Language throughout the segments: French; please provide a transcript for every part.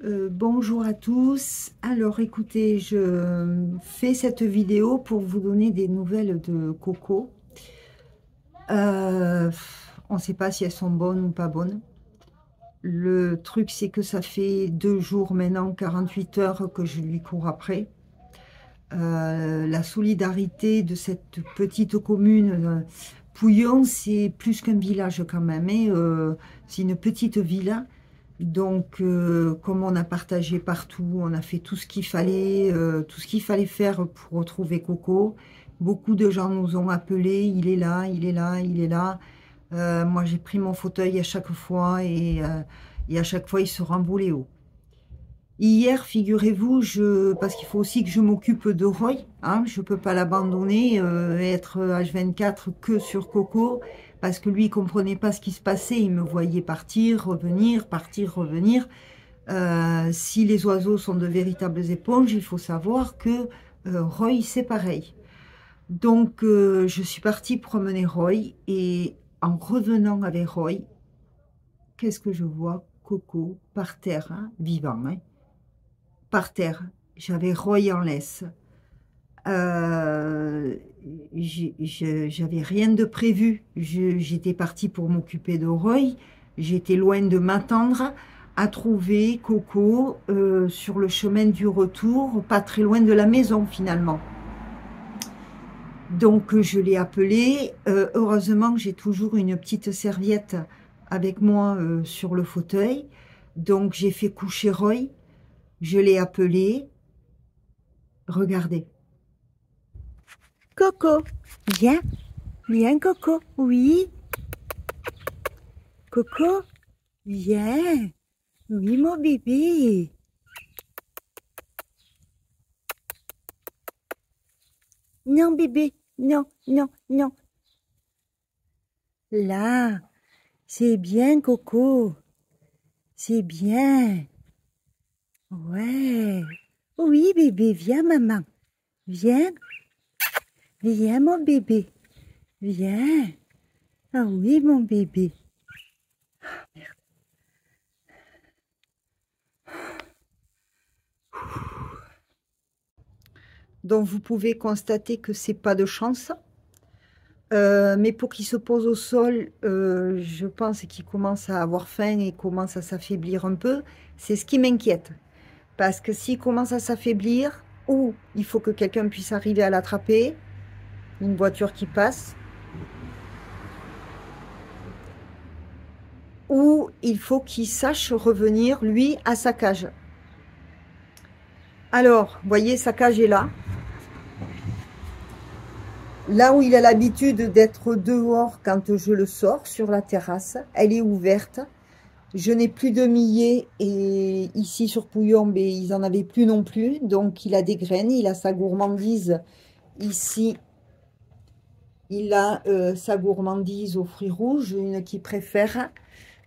Bonjour à tous. Alors écoutez, je fais cette vidéo pour vous donner des nouvelles de Coco. On ne sait pas si elles sont bonnes ou pas bonnes. Le truc, c'est que ça fait 2 jours maintenant, 48 heures que je lui cours après. La solidarité de cette petite commune, Pouillon, c'est plus qu'un village quand même, hein. C'est une petite ville. Donc, comme on a partagé partout, on a fait tout ce qu'il fallait faire pour retrouver Coco. Beaucoup de gens nous ont appelés, il est là, il est là, il est là. Moi, j'ai pris mon fauteuil à chaque fois et à chaque fois, il se remboulait haut. Hier, figurez-vous, parce qu'il faut aussi que je m'occupe de Roy, hein, je ne peux pas l'abandonner, être H24 que sur Coco, parce que lui, il comprenait pas ce qui se passait, il me voyait partir, revenir. Si les oiseaux sont de véritables éponges, il faut savoir que Roy, c'est pareil. Donc, je suis partie promener Roy, et en revenant avec Roy, qu'est-ce que je vois? Coco, par terre, hein, vivant, hein, par terre. J'avais Roy en laisse. Euh, J'avais rien de prévu. J'étais partie pour m'occuper de Roy. J'étais loin de m'attendre à trouver Coco sur le chemin du retour, pas très loin de la maison finalement. Donc je l'ai appelé. Heureusement, j'ai toujours une petite serviette avec moi sur le fauteuil. Donc j'ai fait coucher Roy. Je l'ai appelé. Regardez. Coco, viens, viens Coco, oui. Coco, viens, oui mon bébé. Non bébé, non, non, non. Là, c'est bien Coco, c'est bien. Ouais. Oui bébé, viens maman, viens, viens mon bébé, viens. Ah oui mon bébé. Donc vous pouvez constater que c'est pas de chance. Mais pour qu'il se pose au sol, je pense qu'il commence à avoir faim et commence à s'affaiblir un peu. C'est ce qui m'inquiète. Parce que s'il commence à s'affaiblir, ou il faut que quelqu'un puisse arriver à l'attraper, une voiture qui passe, ou il faut qu'il sache revenir, lui, à sa cage. Alors, vous voyez, sa cage est là. Là où il a l'habitude d'être dehors quand je le sors sur la terrasse, elle est ouverte. Je n'ai plus de millet et ici sur Pouillon, ben, ils n'en avaient plus non plus. Donc il a des graines, il a sa gourmandise. Ici, il a sa gourmandise aux fruits rouges, une qu'il préfère.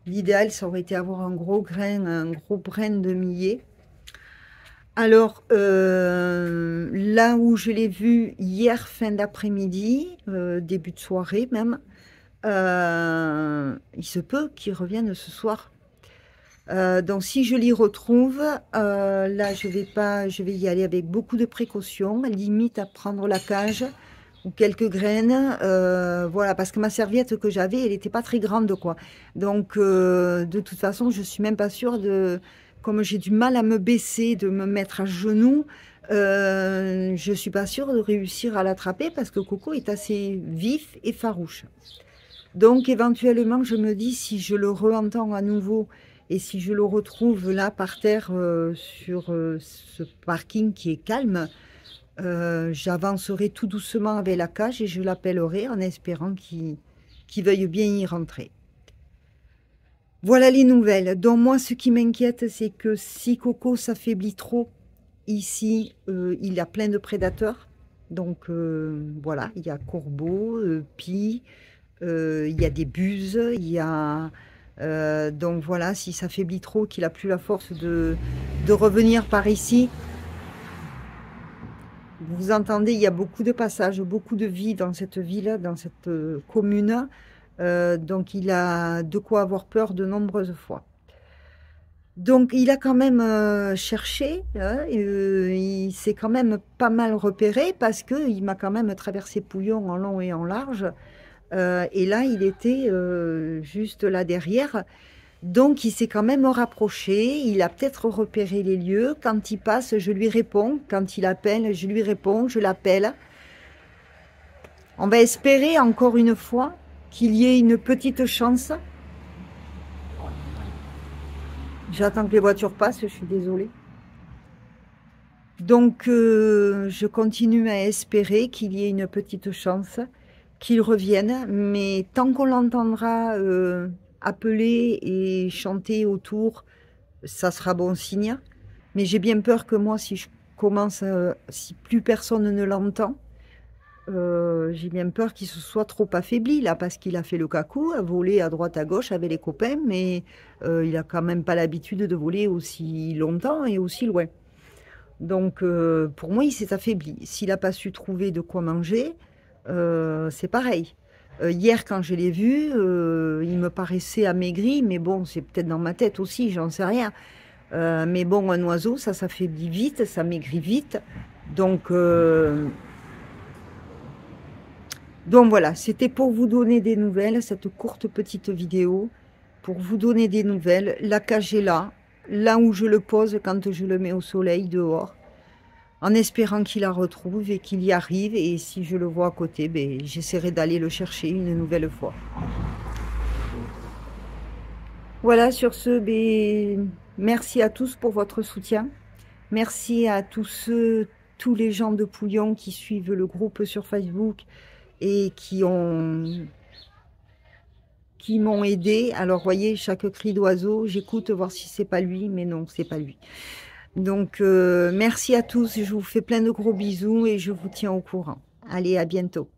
L'idéal, ça aurait été avoir un gros grain, un gros brin de millet. Alors, là où je l'ai vu hier fin d'après-midi, début de soirée même, il se peut qu'il revienne ce soir. Donc si je l'y retrouve, là je vais y aller avec beaucoup de précautions, limite à prendre la cage ou quelques graines, voilà, parce que ma serviette que j'avais, elle n'était pas très grande, quoi. Donc de toute façon, je suis même pas sûre de, comme j'ai du mal à me baisser, de me mettre à genoux, je suis pas sûre de réussir à l'attraper parce que Coco est assez vif et farouche. Donc éventuellement, je me dis, si je le re-entends à nouveau et si je le retrouve là par terre sur ce parking qui est calme, j'avancerai tout doucement avec la cage et je l'appellerai en espérant qu'il veuille bien y rentrer. Voilà les nouvelles. Donc moi, ce qui m'inquiète, c'est que si Coco s'affaiblit trop, ici, il y a plein de prédateurs. Donc voilà, il y a corbeaux, pies, il y a des buses, il y a... donc voilà, si ça faiblit trop, qu'il n'a plus la force de revenir par ici. Vous entendez, il y a beaucoup de passages, beaucoup de vie dans cette ville, dans cette commune. Donc il a de quoi avoir peur de nombreuses fois. Donc, il a quand même cherché, hein, il s'est quand même pas mal repéré parce qu'il m'a quand même traversé Pouillon en long et en large. Et là, il était juste là derrière. Donc, il s'est quand même rapproché. Il a peut-être repéré les lieux. Quand il passe, je lui réponds. Quand il appelle, je lui réponds. Je l'appelle. On va espérer encore une fois qu'il y ait une petite chance. J'attends que les voitures passent, je suis désolée. Donc, je continue à espérer qu'il y ait une petite chance, qu'il revienne. Mais tant qu'on l'entendra appeler et chanter autour, ça sera bon signe. Mais j'ai bien peur que moi, si je commence, si plus personne ne l'entend, j'ai bien peur qu'il se soit trop affaibli là, parce qu'il a fait le cacou, a volé à droite à gauche avec les copains, mais il a quand même pas l'habitude de voler aussi longtemps et aussi loin. Donc pour moi, il s'est affaibli. S'il n'a pas su trouver de quoi manger, c'est pareil. Hier, quand je l'ai vu, il me paraissait amaigri, mais bon, c'est peut-être dans ma tête aussi, j'en sais rien. Mais bon, un oiseau, ça s'affaiblit vite, ça maigrit vite. Donc, donc voilà, c'était pour vous donner des nouvelles, cette courte petite vidéo, pour vous donner des nouvelles. La cage est là, là où je le pose quand je le mets au soleil dehors, en espérant qu'il la retrouve et qu'il y arrive. Et si je le vois à côté, ben, j'essaierai d'aller le chercher une nouvelle fois. Voilà, sur ce, ben, merci à tous pour votre soutien. Merci à tous les gens de Pouillon qui suivent le groupe sur Facebook et qui m'ont aidé. Alors, voyez, chaque cri d'oiseau, j'écoute voir si c'est pas lui, mais non, c'est pas lui. Donc, merci à tous. Je vous fais plein de gros bisous et je vous tiens au courant. Allez, à bientôt.